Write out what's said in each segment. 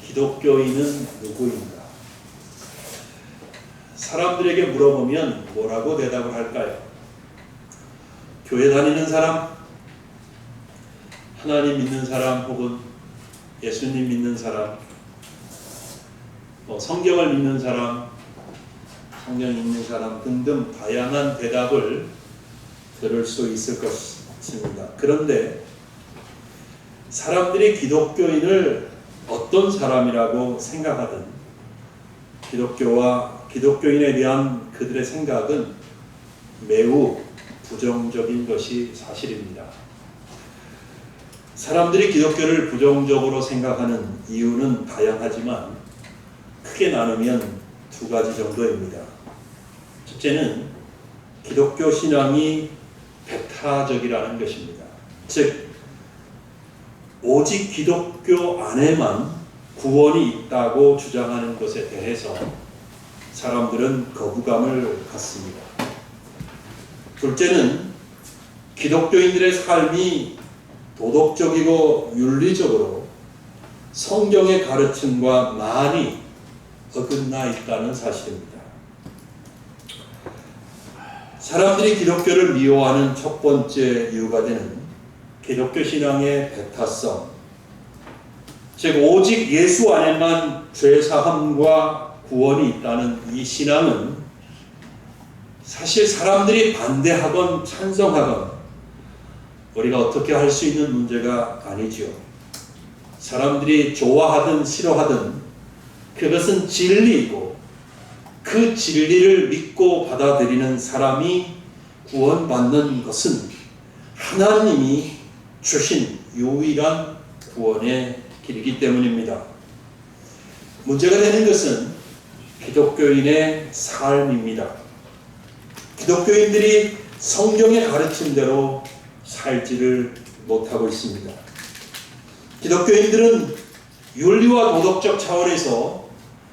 기독교인은 누구인가? 사람들에게 물어보면 뭐라고 대답을 할까요? 교회 다니는 사람, 하나님 믿는 사람, 혹은 예수님 믿는 사람, 성경을 믿는 사람, 성경 읽는 사람 등등 다양한 대답을 들을 수 있을 것입니다. 그런데 사람들이 기독교인을 어떤 사람이라고 생각하든 기독교와 기독교인에 대한 그들의 생각은 매우 부정적인 것이 사실입니다. 사람들이 기독교를 부정적으로 생각하는 이유는 다양하지만 크게 나누면 두 가지 정도입니다. 첫째는 기독교 신앙이 배타적이라는 것입니다. 즉 오직 기독교 안에만 구원이 있다고 주장하는 것에 대해서 사람들은 거부감을 갖습니다. 둘째는 기독교인들의 삶이 도덕적이고 윤리적으로 성경의 가르침과 많이 어긋나 있다는 사실입니다. 사람들이 기독교를 미워하는 첫 번째 이유가 되는 기독교 신앙의 배타성, 즉 오직 예수 안에만 죄사함과 구원이 있다는 이 신앙은 사실 사람들이 반대하건 찬성하건 우리가 어떻게 할 수 있는 문제가 아니죠. 사람들이 좋아하든 싫어하든 그것은 진리이고 그 진리를 믿고 받아들이는 사람이 구원받는 것은 하나님이 주신 유일한 구원의 길이기 때문입니다. 문제가 되는 것은 기독교인의 삶입니다. 기독교인들이 성경의 가르침대로 살지를 못하고 있습니다. 기독교인들은 윤리와 도덕적 차원에서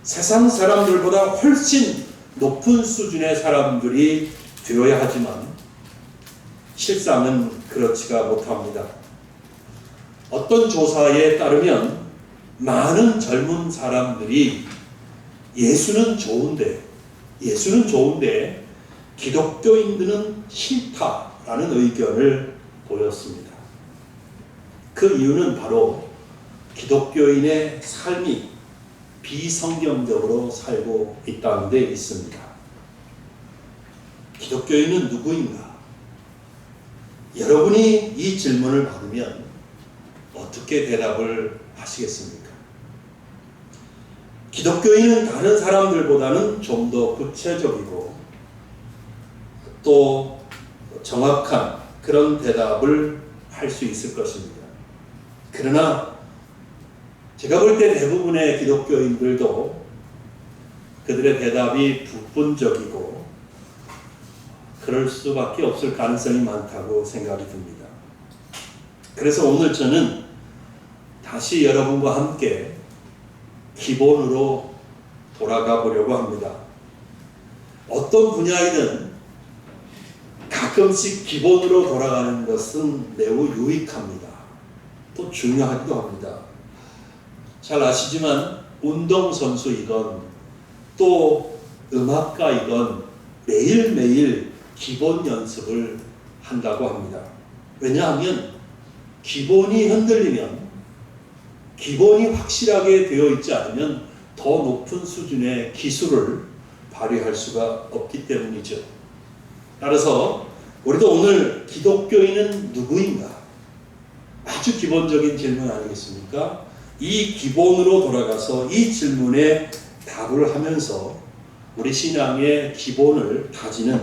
세상 사람들보다 훨씬 높은 수준의 사람들이 되어야 하지만 실상은 그렇지가 못합니다. 어떤 조사에 따르면 많은 젊은 사람들이 예수는 좋은데 기독교인들은 싫다라는 의견을 보였습니다. 그 이유는 바로 기독교인의 삶이 비성경적으로 살고 있다는 데 있습니다. 기독교인은 누구인가? 여러분이 이 질문을 받으면 어떻게 대답을 하시겠습니까? 기독교인은 다른 사람들보다는 좀 더 구체적이고 또 정확한 그런 대답을 할 수 있을 것입니다. 그러나 제가 볼 때 대부분의 기독교인들도 그들의 대답이 부분적이고 그럴 수밖에 없을 가능성이 많다고 생각이 듭니다. 그래서 오늘 저는 다시 여러분과 함께 기본으로 돌아가 보려고 합니다. 어떤 분야이든 가끔씩 기본으로 돌아가는 것은 매우 유익합니다. 또 중요하기도 합니다. 잘 아시지만 운동선수이건 또 음악가이건 매일매일 기본 연습을 한다고 합니다. 왜냐하면 기본이 흔들리면, 기본이 확실하게 되어 있지 않으면 더 높은 수준의 기술을 발휘할 수가 없기 때문이죠. 따라서 우리도 오늘 기독교인은 누구인가? 아주 기본적인 질문 아니겠습니까? 이 기본으로 돌아가서 이 질문에 답을 하면서 우리 신앙의 기본을 다지는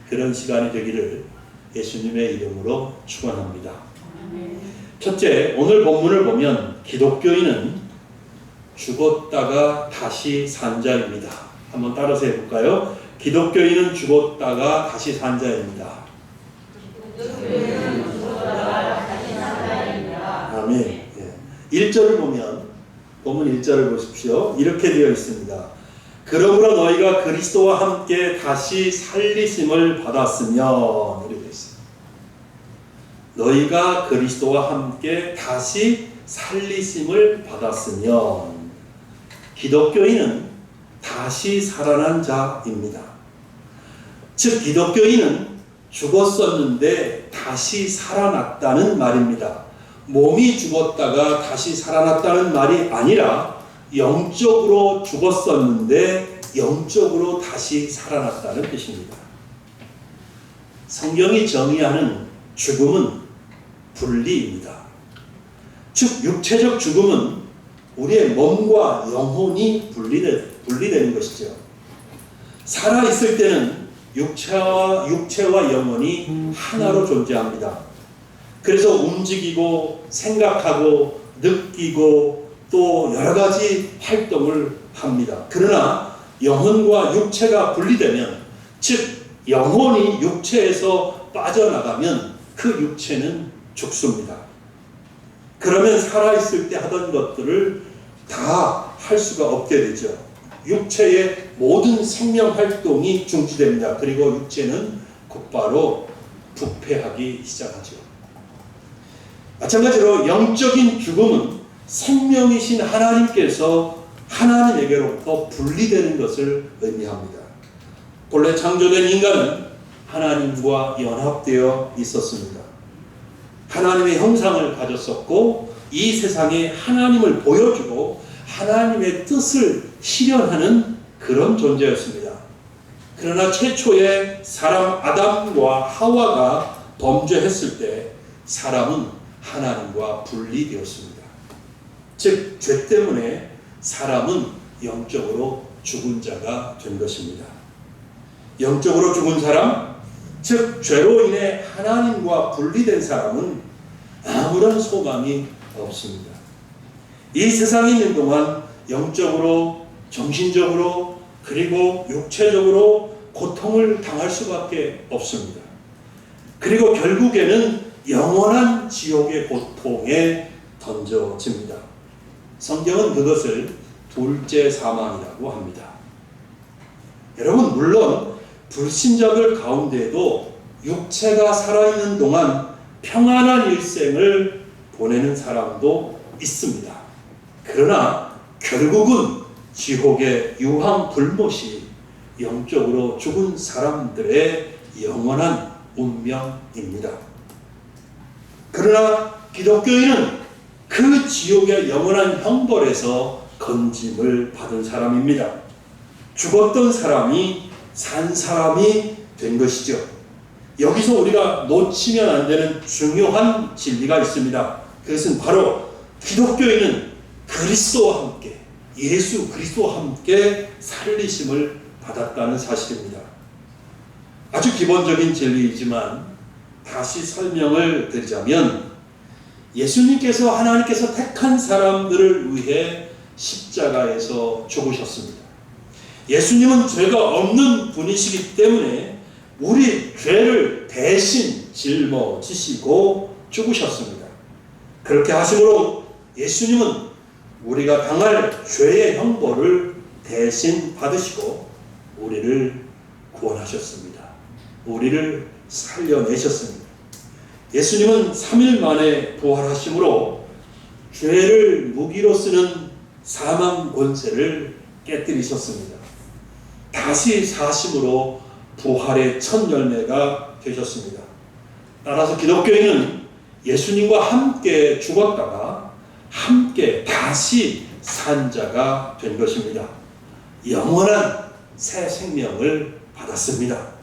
그런 시간이 되기를 예수님의 이름으로 축원합니다. 첫째, 오늘 본문을 보면 기독교인은 죽었다가 다시 산 자입니다. 한번 따라서 해볼까요? 기독교인은 죽었다가 다시 산 자입니다. 아멘. 1절을 보면, 본문 1절을 보십시오. 이렇게 되어 있습니다. 그러므로 너희가 그리스도와 함께 다시 살리심을 받았으면, 이렇게 되어 있습니다. 너희가 그리스도와 함께 다시 살리심을 받았으면, 기독교인은 다시 살아난 자입니다. 즉 기독교인은 죽었었는데 다시 살아났다는 말입니다. 몸이 죽었다가 다시 살아났다는 말이 아니라 영적으로 죽었었는데 영적으로 다시 살아났다는 뜻입니다. 성경이 정의하는 죽음은 분리입니다. 즉 육체적 죽음은 우리의 몸과 영혼이 분리되는 것이죠. 살아있을 때는 육체와 영혼이 하나로 존재합니다. 그래서 움직이고 생각하고 느끼고 또 여러 가지 활동을 합니다. 그러나 영혼과 육체가 분리되면, 즉 영혼이 육체에서 빠져나가면 그 육체는 죽습니다. 그러면 살아있을 때 하던 것들을 다 할 수가 없게 되죠. 육체의 모든 생명 활동이 중지됩니다. 그리고 육체는 곧바로 부패하기 시작하죠. 마찬가지로 영적인 죽음은 생명이신 하나님께서 하나님에게로부터 분리되는 것을 의미합니다. 본래 창조된 인간은 하나님과 연합되어 있었습니다. 하나님의 형상을 가졌었고 이 세상에 하나님을 보여주고 하나님의 뜻을 실현하는 그런 존재였습니다. 그러나 최초의 사람 아담과 하와가 범죄했을 때 사람은 하나님과 분리되었습니다. 즉 죄 때문에 사람은 영적으로 죽은 자가 된 것입니다. 영적으로 죽은 사람, 즉 죄로 인해 하나님과 분리된 사람은 아무런 소망이 없습니다. 이 세상에 있는 동안 영적으로, 정신적으로, 그리고 육체적으로 고통을 당할 수밖에 없습니다. 그리고 결국에는 영원한 지옥의 고통에 던져집니다. 성경은 그것을 둘째 사망이라고 합니다. 여러분, 물론 불신자들 가운데에도 육체가 살아있는 동안 평안한 일생을 보내는 사람도 있습니다. 그러나 결국은 지옥의 유황 불못이 영적으로 죽은 사람들의 영원한 운명입니다. 그러나 기독교인은 그 지옥의 영원한 형벌에서 건짐을 받은 사람입니다. 죽었던 사람이 산 사람이 된 것이죠. 여기서 우리가 놓치면 안 되는 중요한 진리가 있습니다. 그것은 바로 기독교인은 그리스도와 함께, 예수 그리스도와 함께 살리심을 받았다는 사실입니다. 아주 기본적인 진리이지만 다시 설명을 드리자면, 예수님께서 하나님께서 택한 사람들을 위해 십자가에서 죽으셨습니다. 예수님은 죄가 없는 분이시기 때문에 우리 죄를 대신 짊어지시고 죽으셨습니다. 그렇게 하심으로 예수님은 우리가 당할 죄의 형벌을 대신 받으시고 우리를 구원하셨습니다. 우리를 살려내셨습니다. 예수님은 3일 만에 부활하심으로 죄를 무기로 쓰는 사망 권세를 깨뜨리셨습니다. 다시 사심으로 부활의 첫 열매가 되셨습니다. 따라서 기독교인은 예수님과 함께 죽었다가 함께 다시 산 자가 된 것입니다. 영원한 새 생명을 받았습니다.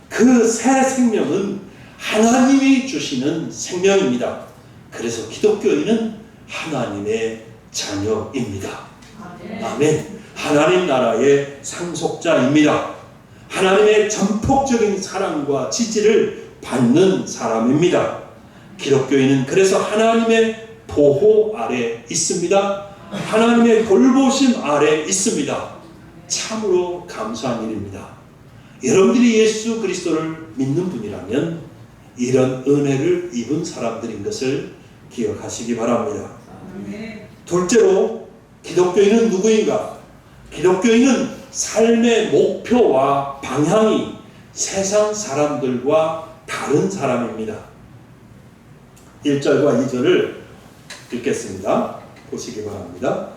그 새 생명은 하나님이 주시는 생명입니다. 그래서 기독교인은 하나님의 자녀입니다. 아멘. 하나님 나라의 상속자입니다. 하나님의 전폭적인 사랑과 지지를 받는 사람입니다. 기독교인은 그래서 하나님의 보호 아래 있습니다. 하나님의 돌보심 아래 있습니다. 참으로 감사한 일입니다. 여러분들이 예수 그리스도를 믿는 분이라면 이런 은혜를 입은 사람들인 것을 기억하시기 바랍니다. 둘째로, 기독교인은 누구인가? 기독교인은 삶의 목표와 방향이 세상 사람들과 다른 사람입니다. 1절과 2절을 읽겠습니다. 보시기 바랍니다.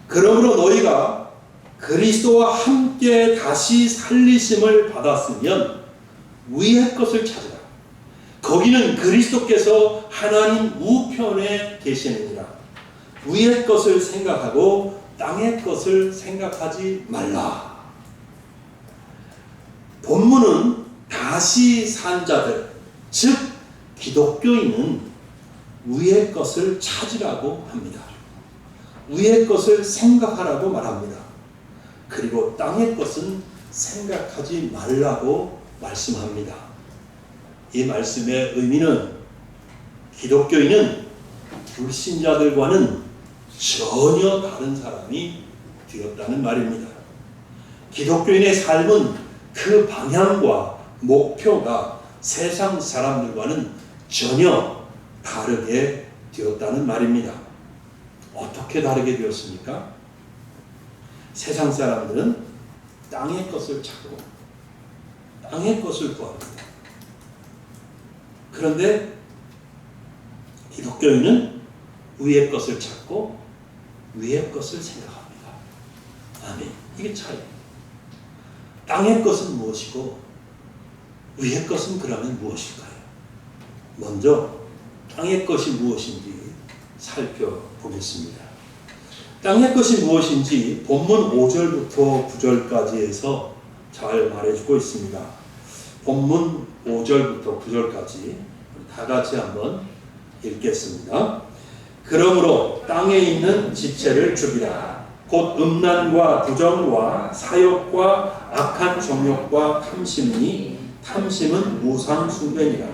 그러므로 너희가 그리스도와 함께 다시 살리심을 받았으면 위의 것을 찾으라. 거기는 그리스도께서 하나님 우편에 계시느니라. 위의 것을 생각하고 땅의 것을 생각하지 말라. 본문은 다시 산 자들, 즉 기독교인은 위의 것을 찾으라고 합니다. 위의 것을 생각하라고 말합니다. 그리고 땅의 것은 생각하지 말라고 말씀합니다. 이 말씀의 의미는 기독교인은 불신자들과는 전혀 다른 사람이 되었다는 말입니다. 기독교인의 삶은 그 방향과 목표가 세상 사람들과는 전혀 다르게 되었다는 말입니다. 어떻게 다르게 되었습니까? 세상 사람들은 땅의 것을 찾고 땅의 것을 구합니다. 그런데 기독교인은 위의 것을 찾고 위의 것을 생각합니다. 아멘. 이게 차이입니다. 땅의 것은 무엇이고 위의 것은 그러면 무엇일까요? 먼저 땅의 것이 무엇인지 살펴보겠습니다. 땅의 것이 무엇인지 본문 5절부터 9절까지 해서 잘 말해주고 있습니다. 본문 5절부터 9절까지 다 같이 한번 읽겠습니다. 그러므로 땅에 있는 지체를 죽이라. 곧 음란과 부정과 사욕과 악한 정욕과 탐심이니 탐심은 무상 숭배니라.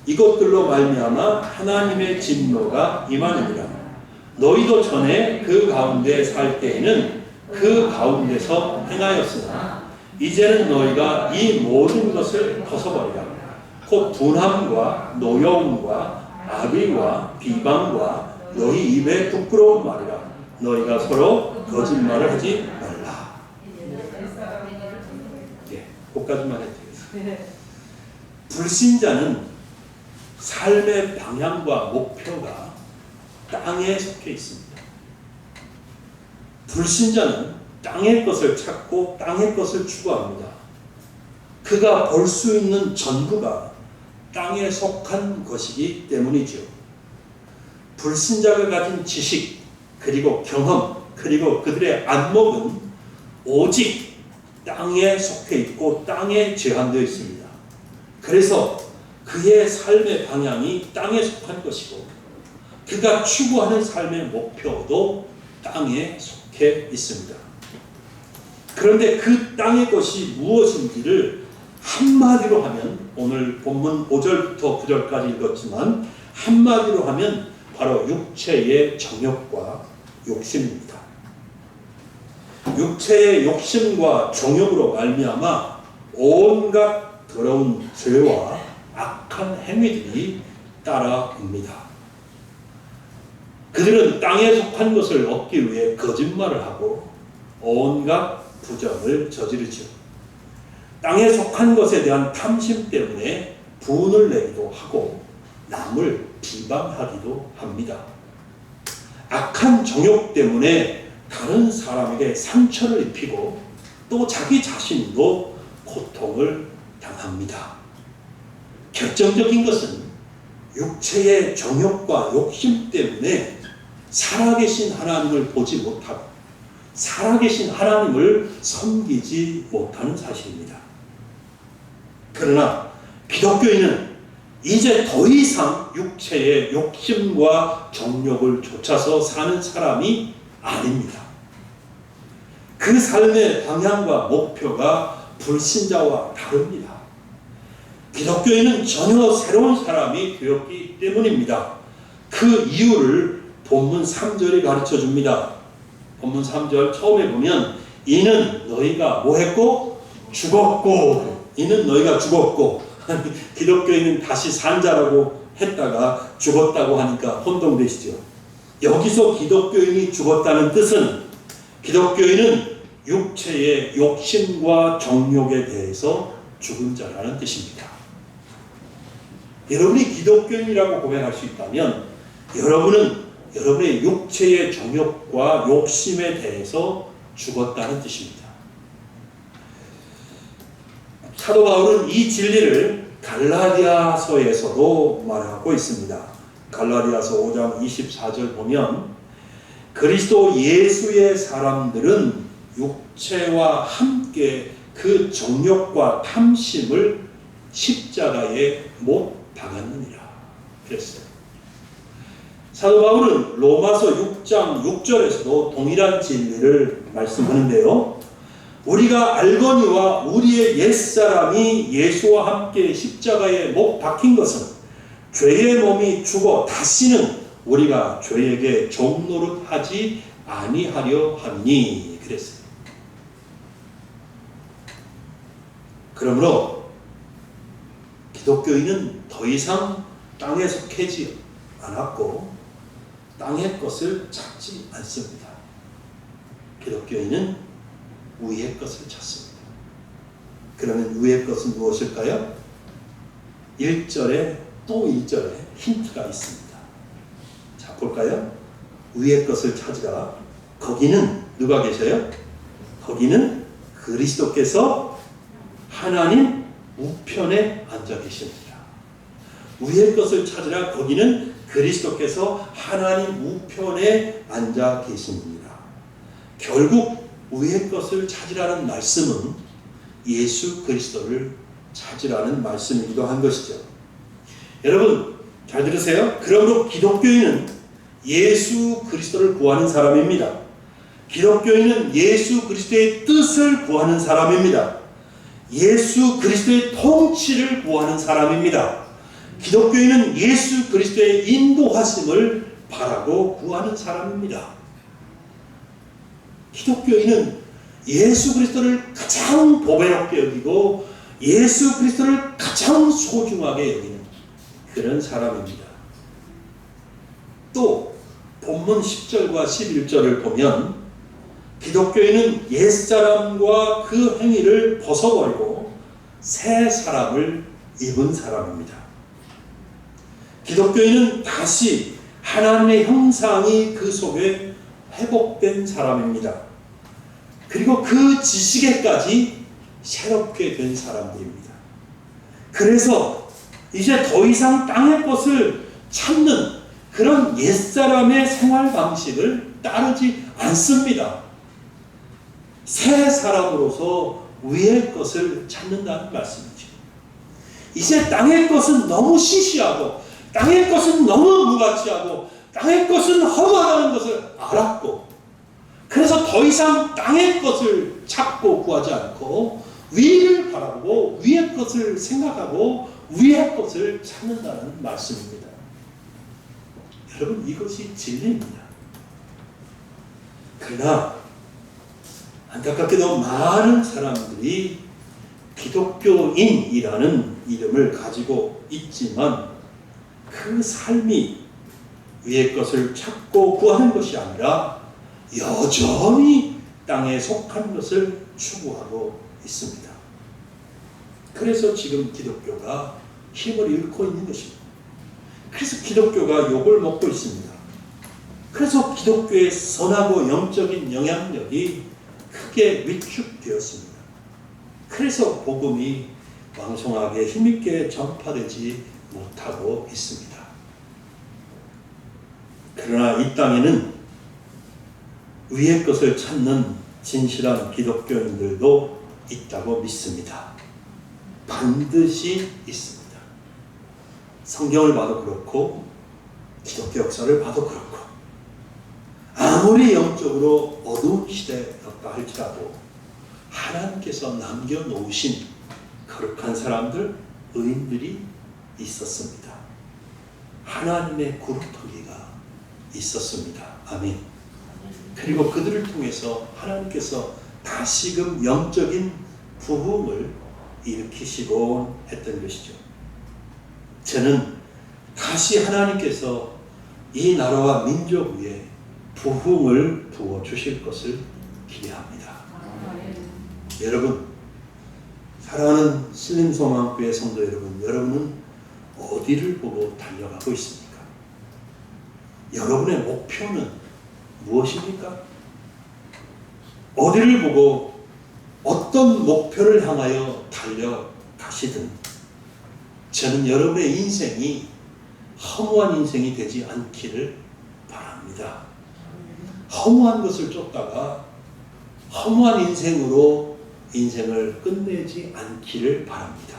이것들로 말미암아 하나님의 진노가 임하느니라. 너희도 전에 그 가운데 살 때에는 그 가운데서 행하였으나 이제는 너희가 이 모든 것을 벗어버리라. 곧 분함과 노여움과 악의와 비방과 너희 입에 부끄러운 말이라. 너희가 서로 거짓말을 하지 말라. 거기까지만 해도 되겠습니다. 불신자는 삶의 방향과 목표가 땅에 속해 있습니다. 불신자는 땅의 것을 찾고 땅의 것을 추구합니다. 그가 볼 수 있는 전부가 땅에 속한 것이기 때문이죠. 불신자가 가진 지식, 그리고 경험, 그리고 그들의 안목은 오직 땅에 속해 있고 땅에 제한되어 있습니다. 그래서 그의 삶의 방향이 땅에 속한 것이고 그가 추구하는 삶의 목표도 땅에 속해 있습니다. 그런데 그 땅의 것이 무엇인지를 한마디로 하면, 오늘 본문 5절부터 9절까지 읽었지만 한마디로 하면 바로 육체의 정욕과 욕심입니다. 육체의 욕심과 정욕으로 말미암아 온갖 더러운 죄와 악한 행위들이 따라옵니다. 그들은 땅에 속한 것을 얻기 위해 거짓말을 하고 온갖 부정을 저지르죠. 땅에 속한 것에 대한 탐심 때문에 분을 내기도 하고 남을 비방하기도 합니다. 악한 정욕 때문에 다른 사람에게 상처를 입히고 또 자기 자신도 고통을 당합니다. 결정적인 것은 육체의 정욕과 욕심 때문에 살아계신 하나님을 보지 못하고 살아계신 하나님을 섬기지 못하는 사실입니다. 그러나 기독교인은 이제 더 이상 육체의 욕심과 정욕을 좇아서 사는 사람이 아닙니다. 그 삶의 방향과 목표가 불신자와 다릅니다. 기독교인은 전혀 새로운 사람이 되었기 때문입니다. 그 이유를 본문 3절이 가르쳐 줍니다. 본문 3절 처음에 보면 이는 너희가 뭐 했고? 죽었고. 이는 너희가 죽었고. 기독교인은 다시 산 자라고 했다가 죽었다고 하니까 혼동되시죠. 여기서 기독교인이 죽었다는 뜻은 기독교인은 육체의 욕심과 정욕에 대해서 죽은 자라는 뜻입니다. 여러분이 기독교인이라고 고백할 수 있다면 여러분은 여러분의 육체의 정욕과 욕심에 대해서 죽었다는 뜻입니다. 사도 바울은 이 진리를 갈라디아서에서도 말하고 있습니다. 갈라디아서 5장 24절 보면 그리스도 예수의 사람들은 육체와 함께 그 정욕과 탐심을 십자가에 못 박았느니라 그랬어요. 사도 바울은 로마서 6장 6절에서도 동일한 진리를 말씀하는데요. 우리가 알거니와 우리의 옛사람이 예수와 함께 십자가에 못 박힌 것은 죄의 몸이 죽어 다시는 우리가 죄에게 종노릇하지 아니하려 함니 그랬어요. 그러므로 기독교인은 더 이상 땅에 속하지 않았고 땅의 것을 찾지 않습니다. 기독교인은 위의 것을 찾습니다. 그러면 위의 것은 무엇일까요? 1절에 또 1절에 힌트가 있습니다. 자, 볼까요? 위의 것을 찾으라. 거기는 누가 계셔요? 거기는 그리스도께서 하나님 우편에 앉아 계십니다. 위의 것을 찾으라. 거기는 그리스도께서 하나님 우편에 앉아 계십니다. 결국 위의 것을 찾으라는 말씀은 예수 그리스도를 찾으라는 말씀이기도 한 것이죠. 여러분 잘 들으세요. 그러므로 기독교인은 예수 그리스도를 구하는 사람입니다. 기독교인은 예수 그리스도의 뜻을 구하는 사람입니다. 예수 그리스도의 통치를 구하는 사람입니다. 기독교인은 예수 그리스도의 인도하심을 바라고 구하는 사람입니다. 기독교인은 예수 그리스도를 가장 보배롭게 여기고 예수 그리스도를 가장 소중하게 여기는 그런 사람입니다. 또 본문 10절과 11절을 보면 기독교인은 옛사람과 그 행위를 벗어버리고 새 사람을 입은 사람입니다. 기독교인은 다시 하나님의 형상이 그 속에 회복된 사람입니다. 그리고 그 지식에까지 새롭게 된 사람들입니다. 그래서 이제 더 이상 땅의 것을 찾는 그런 옛사람의 생활 방식을 따르지 않습니다. 새 사람으로서 위의 것을 찾는다는 말씀이죠. 이제 땅의 것은 너무 시시하고 땅의 것은 너무 무가치하고 땅의 것은 험하다는 것을 알았고 그래서 더 이상 땅의 것을 찾고 구하지 않고 위를 바라보고 위의 것을 생각하고 위의 것을 찾는다는 말씀입니다. 여러분 이것이 진리입니다. 그러나 안타깝게도 많은 사람들이 기독교인이라는 이름을 가지고 있지만 그 삶이 위의 것을 찾고 구하는 것이 아니라 여전히 땅에 속한 것을 추구하고 있습니다. 그래서 지금 기독교가 힘을 잃고 있는 것입니다. 그래서 기독교가 욕을 먹고 있습니다. 그래서 기독교의 선하고 영적인 영향력이 크게 위축되었습니다. 그래서 복음이 왕성하게 힘있게 전파되지 못하고 있습니다. 그러나 이 땅에는 위의 것을 찾는 진실한 기독교인들도 있다고 믿습니다. 반드시 있습니다. 성경을 봐도 그렇고 기독교 역사를 봐도 그렇고 아무리 영적으로 어두운 시대였다 할지라도 하나님께서 남겨놓으신 거룩한 사람들, 의인들이 있었습니다. 하나님의 구루터기가 있었습니다. 아멘. 그리고 그들을 통해서 하나님께서 다시금 영적인 부흥을 일으키시곤 했던 것이죠. 저는 다시 하나님께서 이 나라와 민족 위에 부흥을 부어 주실 것을 기대합니다. 여러분, 사랑하는 신림소망교회 성도 여러분, 여러분은 어디를 보고 달려가고 있습니까? 여러분의 목표는 무엇입니까? 어디를 보고 어떤 목표를 향하여 달려가시든 저는 여러분의 인생이 허무한 인생이 되지 않기를 바랍니다. 허무한 것을 쫓다가 허무한 인생으로 인생을 끝내지 않기를 바랍니다.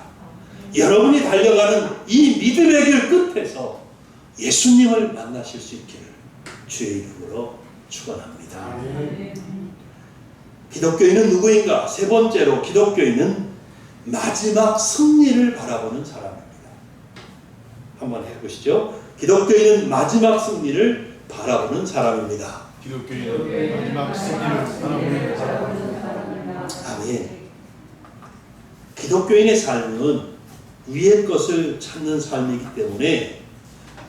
여러분이 달려가는 이 믿음의 길 끝에서 예수님을 만나실 수 있기를 주의 이름으로 축원합니다. 기독교인은 누구인가? 세 번째로 기독교인은 마지막 승리를 바라보는 사람입니다. 한번 해보시죠. 기독교인은 마지막 승리를 바라보는 사람입니다. 기독교인은 마지막 승리를 바라보는 사람입니다. 아멘. 기독교인의 삶은 위의 것을 찾는 삶이기 때문에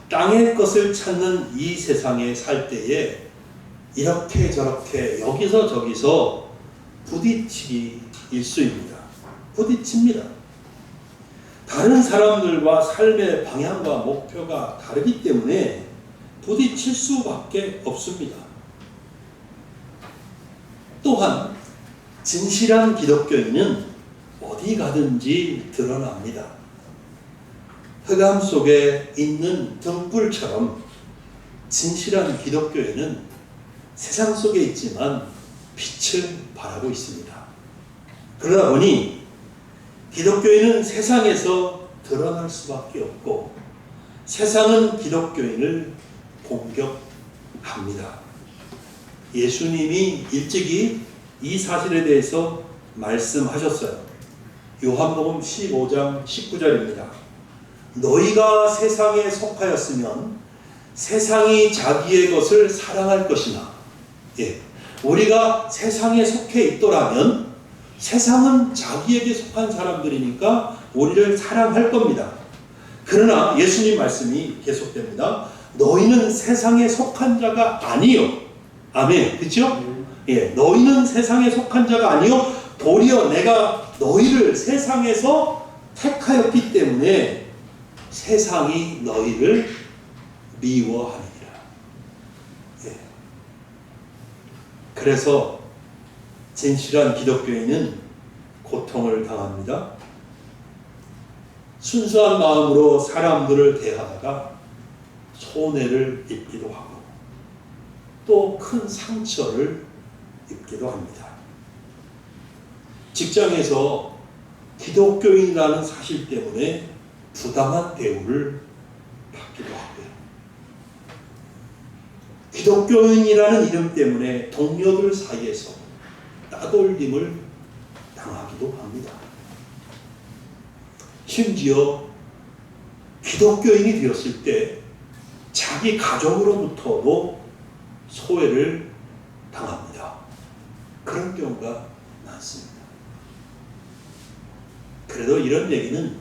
땅의 것을 찾는 이 세상에 살 때에 이렇게 저렇게 여기서 저기서 부딪히기 일쑤입니다. 부딪힙니다. 다른 사람들과 삶의 방향과 목표가 다르기 때문에 부딪힐 수밖에 없습니다. 또한 진실한 기독교인은 어디 가든지 드러납니다. 흑암 속에 있는 등불처럼 진실한 기독교인은 세상 속에 있지만 빛을 발하고 있습니다. 그러다 보니 기독교인은 세상에서 드러날 수밖에 없고 세상은 기독교인을 공격합니다. 예수님이 일찍이 이 사실에 대해서 말씀하셨어요. 요한복음 15장 19절입니다. 너희가 세상에 속하였으면 세상이 자기의 것을 사랑할 것이나 우리가 세상에 속해 있더라면 세상은 자기에게 속한 사람들이니까 우리를 사랑할 겁니다. 그러나 예수님 말씀이 계속됩니다. 너희는 세상에 속한 자가 아니요. 아멘. 그렇죠? 너희는 세상에 속한 자가 아니요. 도리어 내가 너희를 세상에서 택하였기 때문에 세상이 너희를 미워하니라. 그래서 진실한 기독교인은 고통을 당합니다. 순수한 마음으로 사람들을 대하다가 손해를 입기도 하고 또 큰 상처를 입기도 합니다. 직장에서 기독교인이라는 사실 때문에 부당한 대우를 받기도 하고요. 기독교인이라는 이름 때문에 동료들 사이에서 따돌림을 당하기도 합니다. 심지어 기독교인이 되었을 때 자기 가족으로부터도 소외를 당합니다. 그런 경우가 많습니다. 그래도 이런 얘기는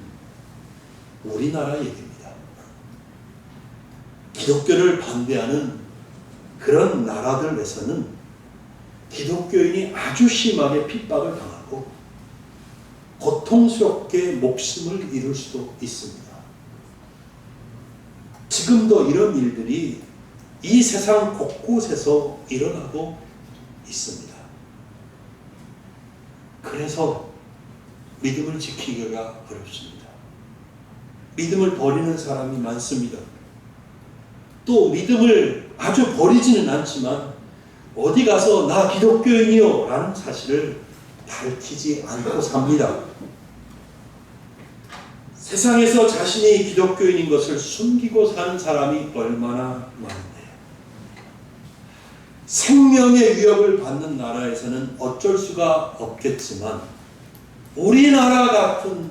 우리나라 얘기입니다. 기독교를 반대하는 그런 나라들에서는 기독교인이 아주 심하게 핍박을 당하고 고통스럽게 목숨을 잃을 수도 있습니다. 지금도 이런 일들이 이 세상 곳곳에서 일어나고 있습니다. 그래서 믿음을 지키기가 어렵습니다. 믿음을 버리는 사람이 많습니다. 또 믿음을 아주 버리지는 않지만 어디 가서 나 기독교인이요 라는 사실을 밝히지 않고 삽니다. 세상에서 자신이 기독교인인 것을 숨기고 사는 사람이 얼마나 많은데 생명의 위협을 받는 나라에서는 어쩔 수가 없겠지만 우리나라 같은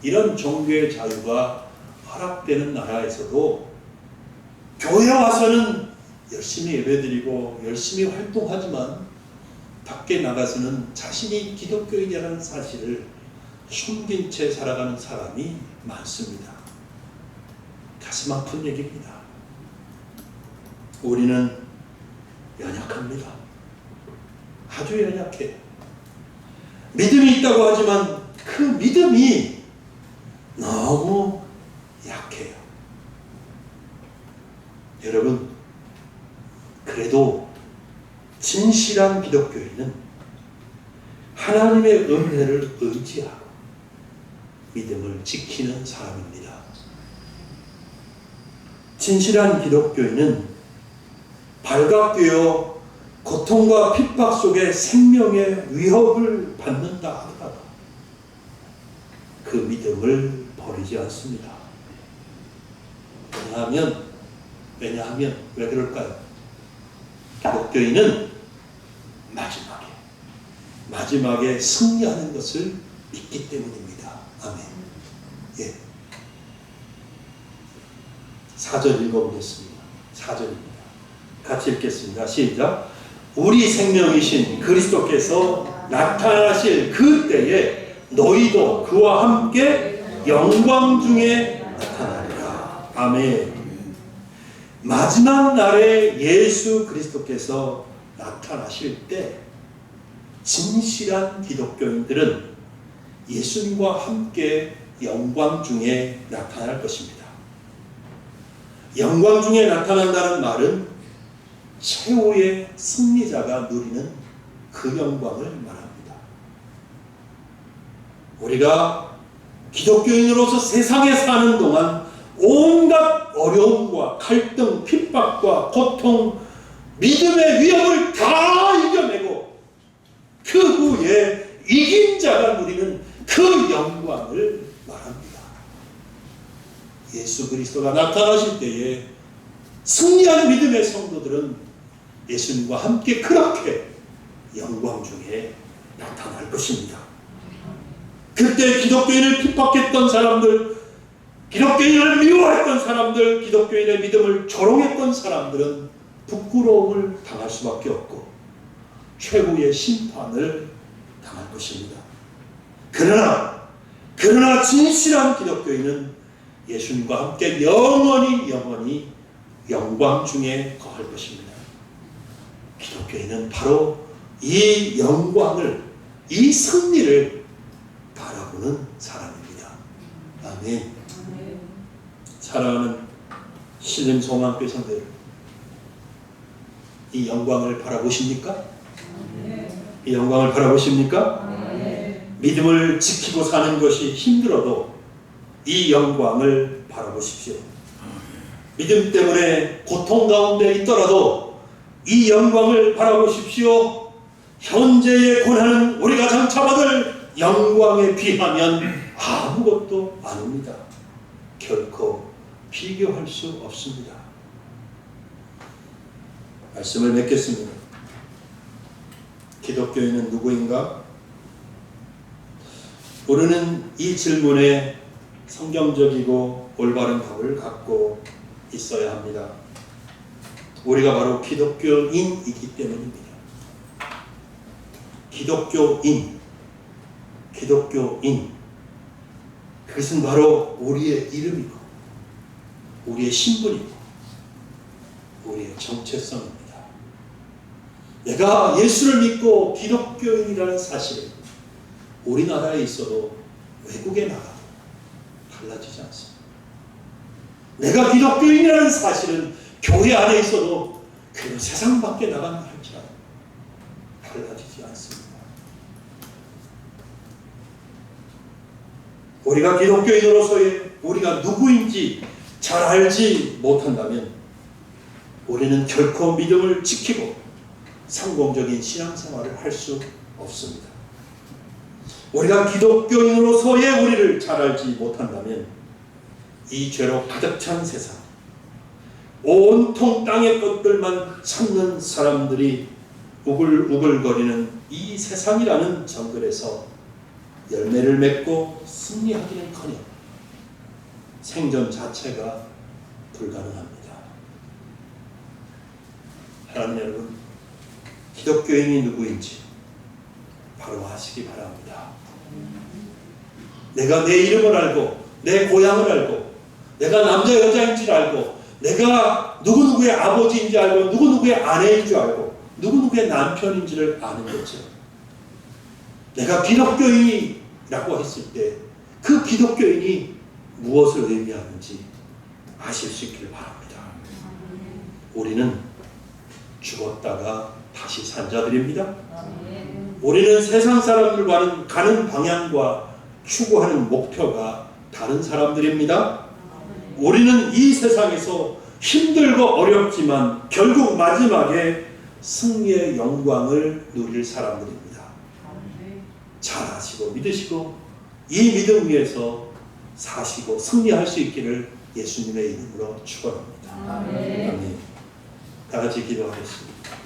이런 종교의 자유가 허락되는 나라에서도 교회 와서는 열심히 예배드리고 열심히 활동하지만 밖에 나가서는 자신이 기독교인이라는 사실을 숨긴 채 살아가는 사람이 많습니다. 가슴 아픈 얘기입니다. 우리는 연약합니다. 아주 연약해요. 믿음이 있다고 하지만 그 믿음이 너무 약해요. 여러분, 진실한 기독교인은 하나님의 은혜를 의지하고 믿음을 지키는 사람입니다. 진실한 기독교인은 발각되어 고통과 핍박 속에 생명의 위협을 받는다 하더라도 그 믿음을 버리지 않습니다. 왜냐하면 왜 그럴까요? 기독교인은 마지막에 승리하는 것을 믿기 때문입니다. 아멘. 예. 4절 읽어보겠습니다. 4절입니다. 같이 읽겠습니다. 시작. 우리 생명이신 그리스도께서 나타나실 그때에 너희도 그와 함께 영광 중에 나타나리라. 아멘. 마지막 날에 예수 그리스도께서 나타나실 때 진실한 기독교인들은 예수님과 함께 영광 중에 나타날 것입니다. 영광 중에 나타난다는 말은 최후의 승리자가 누리는 그 영광을 말합니다. 우리가 기독교인으로서 세상에 사는 동안 온갖 어려움과 갈등, 핍박과 고통, 믿음의 위협을 다 이겨내고 그 후에 이긴 자가 누리는 그 영광을 말합니다. 예수 그리스도가 나타나실 때에 승리한 믿음의 성도들은 예수님과 함께 그렇게 영광 중에 나타날 것입니다. 그때 기독교인을 핍박했던 사람들, 기독교인을 미워했던 사람들, 기독교인의 믿음을 조롱했던 사람들은 부끄러움을 당할 수밖에 없고 최후의 심판을 당할 것입니다. 그러나 진실한 기독교인은 예수님과 함께 영원히 영광 중에 거할 것입니다. 기독교인은 바로 이 영광을, 이 승리를 바라보는 사람입니다. 아멘. 사랑하는 신림소망교회 성도들, 이 영광을 바라보십니까? 이 영광을 바라보십니까? 믿음을 지키고 사는 것이 힘들어도 이 영광을 바라보십시오. 믿음 때문에 고통 가운데 있더라도 이 영광을 바라보십시오. 현재의 고난은 우리가 장차받을 영광에 비하면 아무것도 아닙니다. 결코 비교할 수 없습니다. 말씀을 맺겠습니다. 기독교인은 누구인가? 우리는 이 질문에 성경적이고 올바른 답을 갖고 있어야 합니다. 우리가 바로 기독교인이기 때문입니다. 기독교인. 그것은 바로 우리의 이름이고 우리의 신분이고 우리의 정체성입니다. 내가 예수를 믿고 기독교인이라는 사실은 우리나라에 있어도 외국에 나가도 달라지지 않습니다. 내가 기독교인이라는 사실은 교회 안에 있어도 그 세상 밖에 나간다 할지라도 달라지지 않습니다. 우리가 기독교인으로서의 우리가 누구인지 잘 알지 못한다면 우리는 결코 믿음을 지키고 성공적인 신앙생활을 할 수 없습니다. 우리가 기독교인으로서의 우리를 잘 알지 못한다면 이 죄로 가득 찬 세상, 온통 땅의 것들만 찾는 사람들이 우글우글거리는 이 세상이라는 정글에서 열매를 맺고 승리하기는커녕 생존 자체가 불가능합니다. 하나님 여러분, 기독교인이 누구인지 바로 아시기 바랍니다. 내가 내 이름을 알고 내 고향을 알고 내가 남자 여자인지를 알고 내가 누구누구의 아버지인지 알고 누구누구의 아내인 줄 알고 누구누구의 남편인지를 아는 거죠. 내가 기독교인이라고 했을 때 그 기독교인이 무엇을 의미하는지 아실 수 있기를 바랍니다. 우리는 죽었다가 다시 산 자들입니다. 우리는 세상 사람들과는 가는 방향과 추구하는 목표가 다른 사람들입니다. 우리는 이 세상에서 힘들고 어렵지만 결국 마지막에 승리의 영광을 누릴 사람들입니다. 잘 아시고 믿으시고 이 믿음 위에서 사시고 승리할 수 있기를 예수님의 이름으로 축원합니다. 아멘. 다 같이 기도하겠습니다.